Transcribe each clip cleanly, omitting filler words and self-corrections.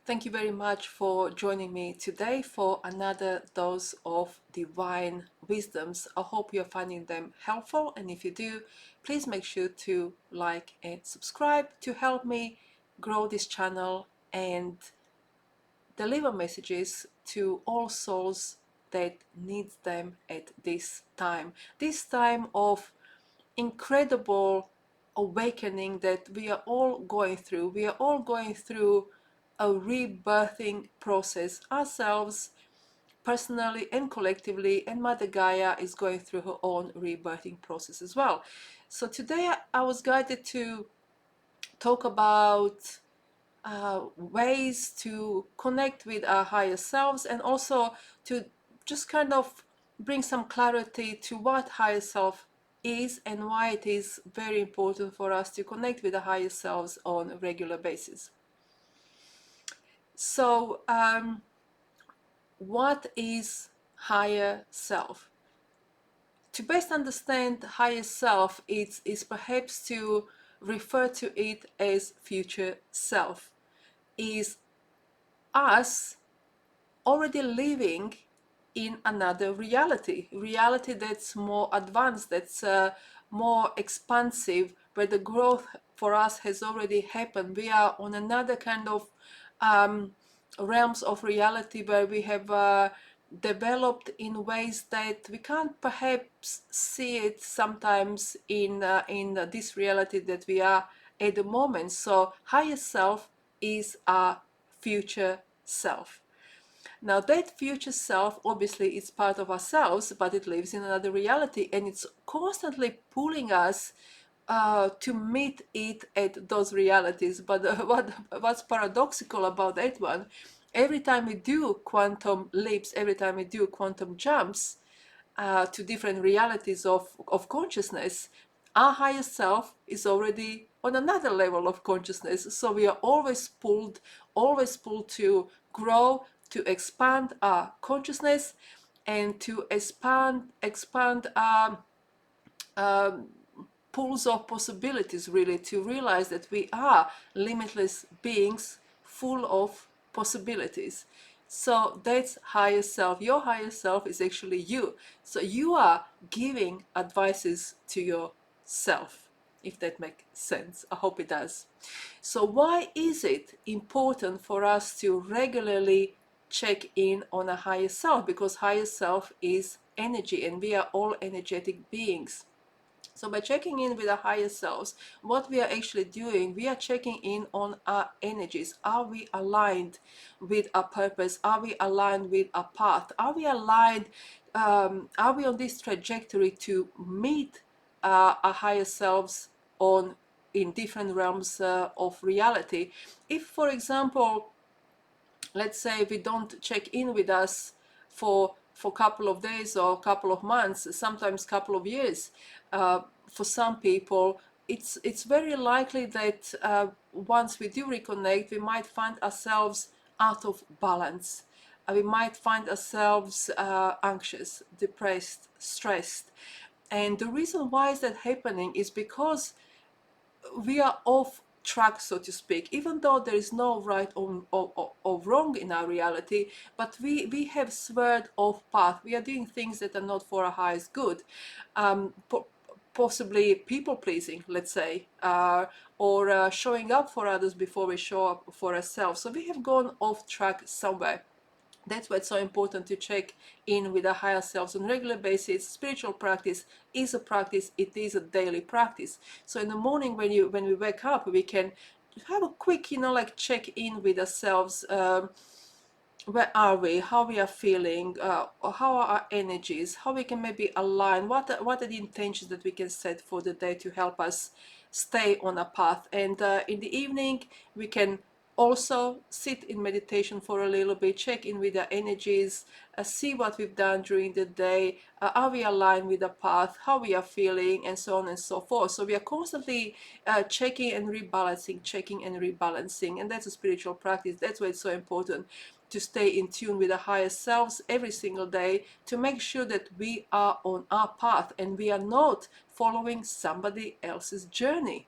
Thank you very much for joining me today for another dose of divine wisdoms. I hope you're finding them helpful, and if you do, please make sure to like and subscribe to help me grow this channel and deliver messages to all souls that need them at this time of incredible awakening that we are all going through. We are all going through a rebirthing process ourselves, personally and collectively, and Mother Gaia is going through her own rebirthing process as well. So today I was guided to talk about ways to connect with our higher selves, and also to just kind of bring some clarity to what higher self is and why it is very important for us to connect with the higher selves on a regular basis. So what is higher self? To best understand higher self, is perhaps to refer to it as future self, is us already living in another reality that's more advanced, that's more expansive, where the growth for us has already happened. We are on another kind of realms of reality where we have developed in ways that we can't perhaps see it sometimes in this reality that we are at the moment. So higher self is our future self. Now that future self obviously is part of ourselves, but it lives in another reality, and it's constantly pulling us to meet it at those realities. But what's paradoxical about that one, every time we do quantum leaps, every time we do quantum jumps to different realities of consciousness, our higher self is already on another level of consciousness. So we are always pulled to grow, to expand our consciousness, and to expand our pools of possibilities, really, to realize that we are limitless beings full of possibilities. So that's higher self. Your higher self is actually you. So you are giving advices to yourself, if that makes sense. I hope it does. So why is it important for us to regularly check in on a higher self? Because higher self is energy, and we are all energetic beings. So by checking in with our higher selves, what we are actually doing, we are checking in on our energies. Are we aligned with our purpose? Are we aligned with our path? Are we aligned? Are we on this trajectory to meet our higher selves on in different realms of reality? If, for example, let's say we don't check in with us for a couple of days or a couple of months, sometimes a couple of years, for some people it's very likely that once we do reconnect, we might find ourselves out of balance. We might find ourselves anxious, depressed, stressed. And the reason why is that happening is because we are off track, so to speak, even though there is no right or wrong in our reality, but we have swerved off path. We are doing things that are not for our highest good, possibly people pleasing, let's say, or showing up for others before we show up for ourselves. So we have gone off track somewhere. That's why it's so important to check in with our higher selves on a regular basis. Spiritual practice is a practice. It is a daily practice. So in the morning when we wake up, we can have a quick, like check in with ourselves. Where are we? How we are feeling? How are our energies? How we can maybe align? What are the intentions that we can set for the day to help us stay on a path? And in the evening, we can also sit in meditation for a little bit, check in with our energies, see what we've done during the day, are we aligned with the path, how we are feeling, and so on and so forth. So we are constantly checking and rebalancing, and that's a spiritual practice. That's why it's so important to stay in tune with the higher selves every single day, to make sure that we are on our path and we are not following somebody else's journey.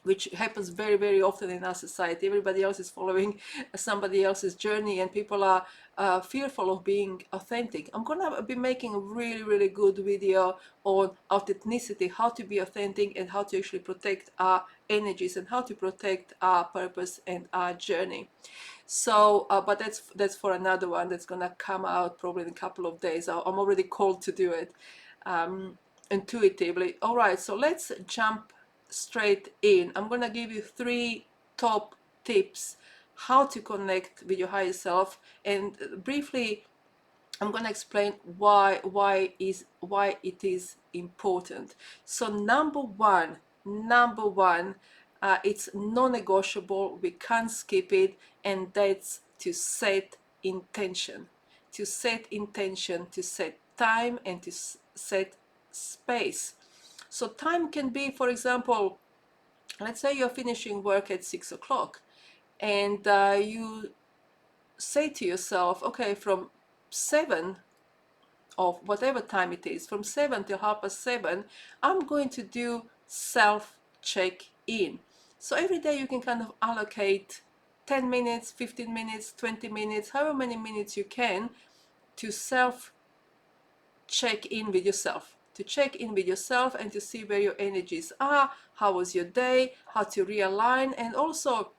which happens very, very often in our society. Everybody else is following somebody else's journey, and people are fearful of being authentic. I'm gonna be making a really, really good video on authenticity, how to be authentic and how to actually protect our energies and how to protect our purpose and our journey. So, but that's for another one that's gonna come out probably in a couple of days. I'm already called to do it intuitively. All right, so let's jump straight in. I'm gonna give you 3 top tips how to connect with your higher self, and briefly I'm going to explain why it is important. So number one, it's non-negotiable. We can't skip it, and that's to set intention. To set intention, to set time, and to set space. So time can be, for example, let's say you're finishing work at 6 o'clock, and you say to yourself, okay, from 7 of whatever time it is, from 7 till 7:30, I'm going to do self check-in. So every day you can kind of allocate 10 minutes, 15 minutes, 20 minutes, however many minutes you can, to self check in with yourself. To check in with yourself and to see where your energies are, how was your day, how to realign, and also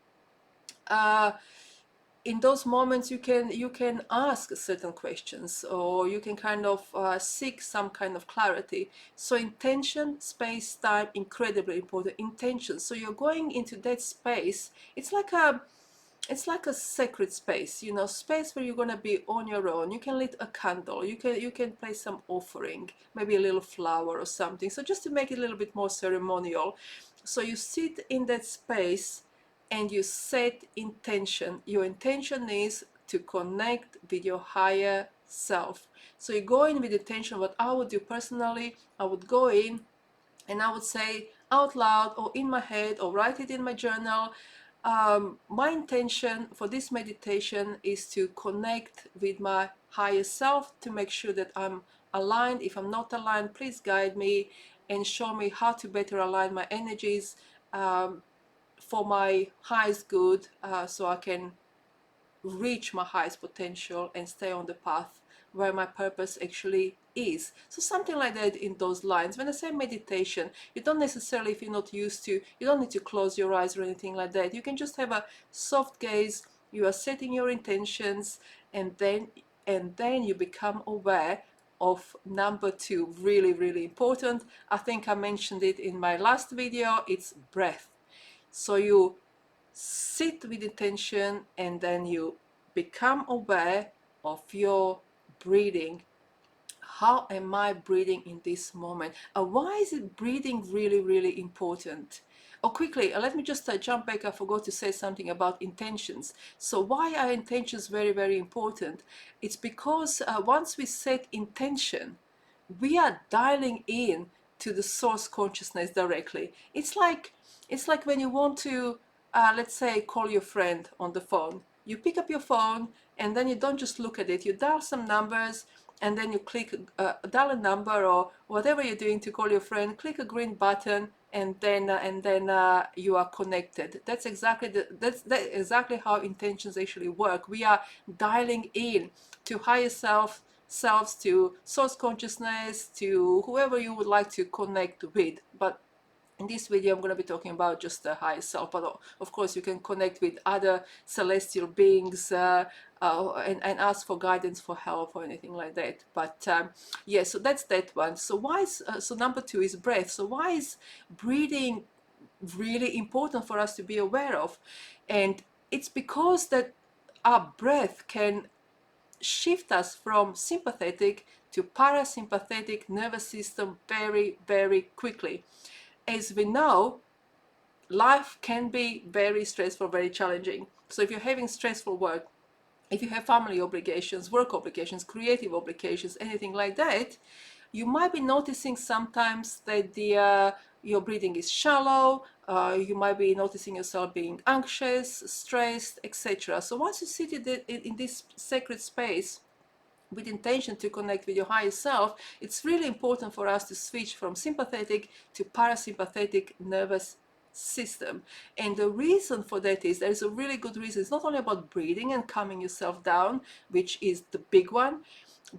in those moments you can ask certain questions, or you can kind of seek some kind of clarity. So intention, space, time, incredibly important. Intention, so you're going into that space. It's like a sacred space, space where you're going to be on your own. You can lit a candle, you can place some offering, maybe a little flower or something, so just to make it a little bit more ceremonial. So you sit in that space and you set intention. Your intention is to connect with your higher self. So you go in with intention. What I would do personally, I would go in and I would say out loud or in my head or write it in my journal, my intention for this meditation is to connect with my higher self, to make sure that I'm aligned. If I'm not aligned, please guide me and show me how to better align my energies for my highest good, so I can reach my highest potential and stay on the path where my purpose actually is. So something like that, in those lines. When I say meditation, you don't necessarily, if you're not used to, you don't need to close your eyes or anything like that. You can just have a soft gaze. You are setting your intentions, and then you become aware of number 2. Really, really important. I think I mentioned it in my last video. It's breath. So you sit with intention, and then you become aware of your breathing. How am I breathing in this moment? Why is it breathing really, really important? Oh, quickly, let me just jump back. I forgot to say something about intentions. So why are intentions very, very important? It's because once we set intention, we are dialing in to the source consciousness directly. It's like when you want to, let's say, call your friend on the phone. You pick up your phone, and then you don't just look at it. You dial some numbers, and then you click dial a number or whatever you're doing to call your friend. Click a green button, and then you are connected. That's exactly how intentions actually work. We are dialing in to higher selves, to source consciousness, to whoever you would like to connect with. But in this video, I'm going to be talking about just the higher self, but of course you can connect with other celestial beings and ask for guidance, for help, or anything like that. But yeah, so that's that one. So so number 2 is breath. So why is breathing really important for us to be aware of? And it's because that our breath can shift us from sympathetic to parasympathetic nervous system very, very quickly. As we know, life can be very stressful, very challenging. So if you're having stressful work, if you have family obligations, work obligations, creative obligations, anything like that, you might be noticing sometimes that your breathing is shallow. You might be noticing yourself being anxious, stressed, etc. So once you sit in this sacred space with intention to connect with your higher self, it's really important for us to switch from sympathetic to parasympathetic nervous system. And the reason for that is, there's a really good reason. It's not only about breathing and calming yourself down, which is the big one,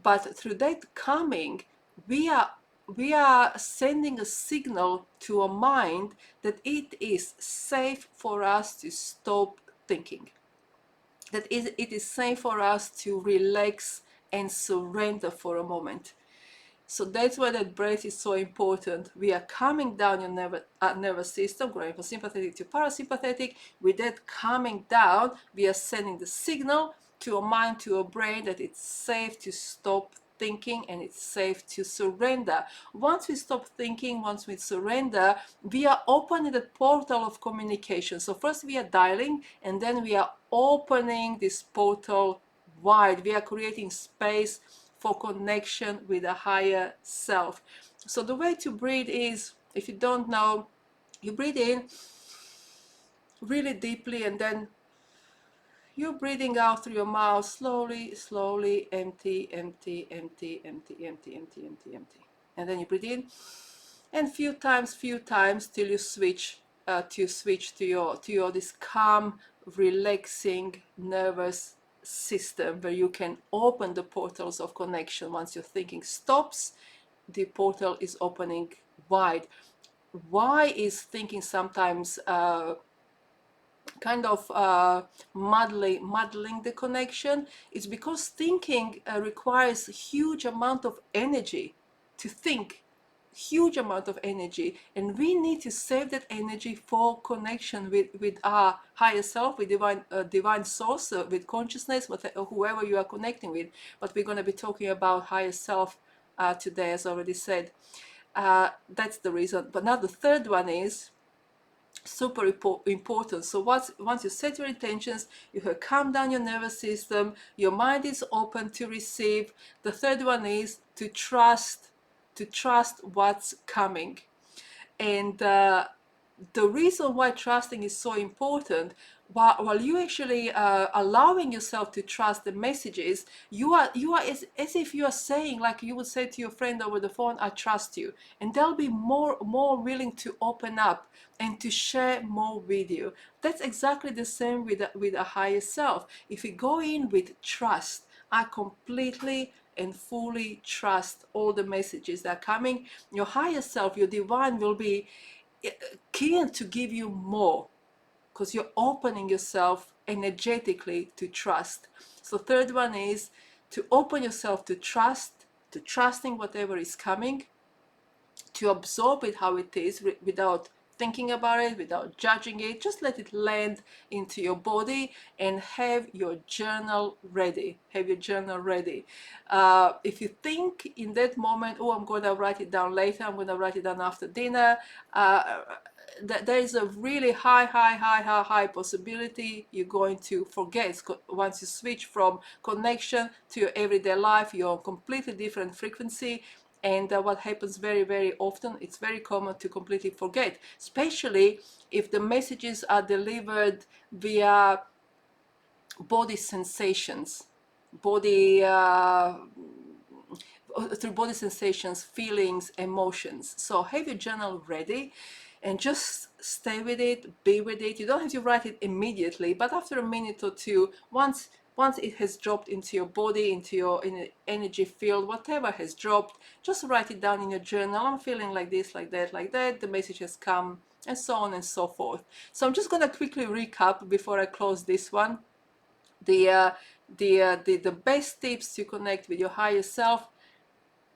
but through that calming, we are sending a signal to our mind that it is safe for us to stop thinking, that it is safe for us to relax and surrender for a moment. So that's why that breath is so important. We are calming down your nervous system, going from sympathetic to parasympathetic. With that calming down, we are sending the signal to our mind, to our brain, that it's safe to stop thinking and it's safe to surrender. Once we stop thinking, once we surrender, we are opening the portal of communication. So first we are dialing, and then we are opening this portal wide. We are creating space for connection with a higher self. So the way to breathe is, if you don't know, you breathe in really deeply, and then you're breathing out through your mouth slowly, slowly, empty, empty, empty, empty, empty, empty, empty, empty. And then you breathe in, and few times till you switch to your this calm, relaxing nervous system, where you can open the portals of connection. Once your thinking stops, the portal is opening wide. Why is thinking sometimes kind of muddling the connection? It's because thinking requires a huge amount of energy to think, huge amount of energy, and we need to save that energy for connection with our higher self, with divine source, with consciousness, whoever you are connecting with. But we're going to be talking about higher self today, as I already said. That's the reason. But now the third one is super important. So once you set your intentions, you have calmed down your nervous system, your mind is open to receive. The third one is to trust what's coming. And the reason why trusting is so important, while you actually allowing yourself to trust the messages, you are as if you are saying, like you would say to your friend over the phone, I trust you, and they'll be more willing to open up and to share more with you. That's exactly the same with a higher self. If you go in with trust, I completely and fully trust all the messages that are coming, your higher self, your divine, will be keen to give you more, because you're opening yourself energetically to trust. So third one is to open yourself to trusting whatever is coming, to absorb it how it is, without thinking about it, without judging it. Just let it land into your body, and have your journal ready. If you think in that moment, oh, I'm going to write it down later, I'm going to write it down after dinner, there is a really high possibility you're going to forget. Once you switch from connection to your everyday life, you're on a completely different frequency. And what happens very often, it's very common to completely forget, especially if the messages are delivered via body sensations, body through body sensations, feelings, emotions. So have your journal ready, and just stay with it, be with it. You don't have to write it immediately, but after a minute or two, once it has dropped into your body, into your energy field, whatever has dropped, just write it down in your journal. I'm feeling like this, like that, like that. The message has come, and so on and so forth. So I'm just going to quickly recap before I close this one. The best tips to connect with your higher self: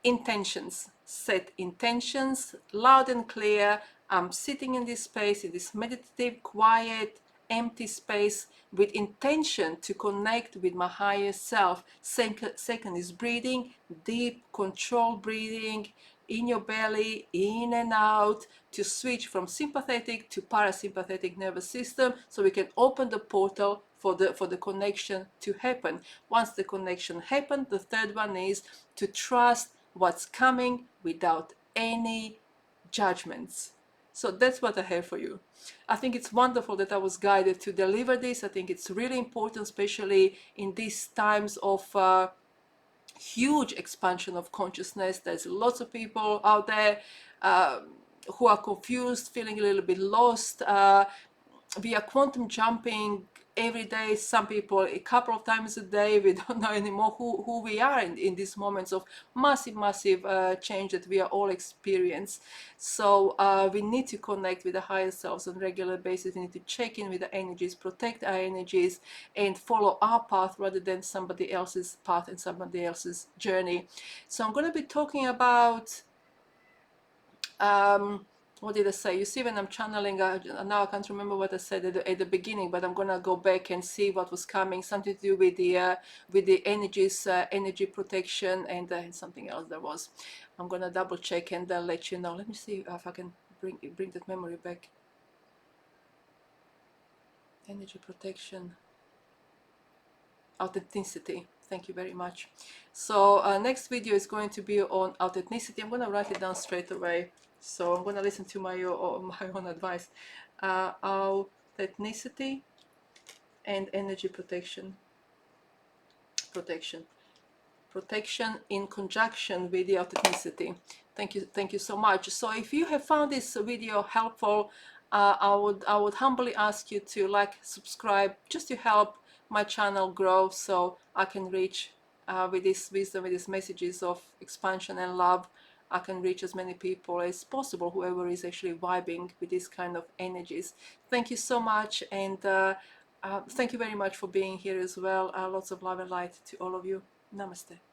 intentions. Set intentions loud and clear. I'm sitting in this space, in this meditative, quiet, empty space, with intention to connect with my higher self. Second is breathing, deep, controlled breathing in your belly, in and out, to switch from sympathetic to parasympathetic nervous system, so we can open the portal for the connection to happen. Once the connection happens, the third one is to trust what's coming without any judgments. So that's what I have for you. I think it's wonderful that I was guided to deliver this. I think it's really important, especially in these times of huge expansion of consciousness. There's lots of people out there who are confused, feeling a little bit lost. We are quantum jumping every day. Some people a couple of times a day. We don't know anymore who we are in these moments of massive change that we are all experience. So we need to connect with the higher selves on a regular basis. We need to check in with the energies, protect our energies, and follow our path rather than somebody else's path and somebody else's journey. So I'm going to be talking about what did I say? You see, when I'm channeling, now I can't remember what I said at the beginning, but I'm gonna go back and see what was coming. Something to do with the energies, energy protection, and something else there was. I'm gonna double check and let you know. Let me see if I can bring that memory back. Energy protection, authenticity. Thank you very much. So next video is going to be on authenticity. I'm gonna write it down straight away. So I'm gonna listen to my own advice. Authenticity and energy protection. Protection in conjunction with the authenticity. Thank you so much. So if you have found this video helpful, I would humbly ask you to like, subscribe, just to help my channel grow, so I can reach with this wisdom, with these messages of expansion and love. I can reach as many people as possible, whoever is actually vibing with these kind of energies. Thank you so much, and thank you very much for being here as well. Lots of love and light to all of you. Namaste.